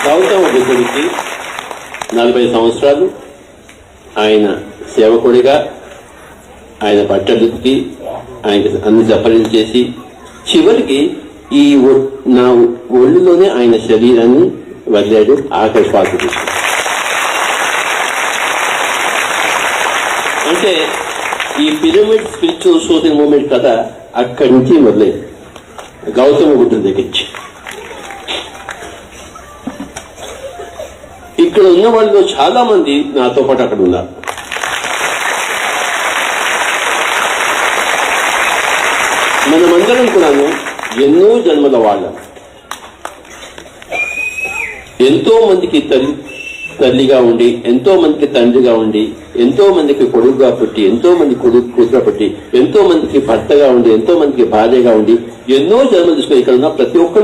గౌతమ బుద్ధుడికి 40 సంవత్సరాలు ఆయన సేవకుడిగా ఆయన పట్టడుకి ఆయనకి అన్ని జపరీలు చేసి చివరికి ఈ నా ఒళ్ళులోనే ఆయన శరీరాన్ని వదిలాడు ఆఖరి శ్వాస తీసుకుని. అంటే ఈ పిరమిడ్ స్పిరిచువల్ సోషల్ మూవ్మెంట్ కథ అక్కడి నుంచి మొదలైంది, గౌతమ బుద్ధుడి దగ్గర నుంచి. ఇక్కడ ఉన్న వాళ్ళు చాలా మంది నాతో పాటు అక్కడ ఉన్నారు. మనమందరం కూడాను ఎన్నో జన్మల వాళ్ళం. ఎంతో మందికి తల్లిగా ఉండి, ఎంతో మందికి తండ్రిగా ఉండి, ఎంతో మందికి కొడుకుగా పుట్టి, ఎంతో మంది కూతురుగా పుట్టి, ఎంతో మందికి భర్తగా ఉండి, ఎంతో మందికి భార్యగా ఉండి, ఎన్నో జన్మలు తీసుకుని ఇక్కడ ఉన్న ప్రతి ఒక్కరు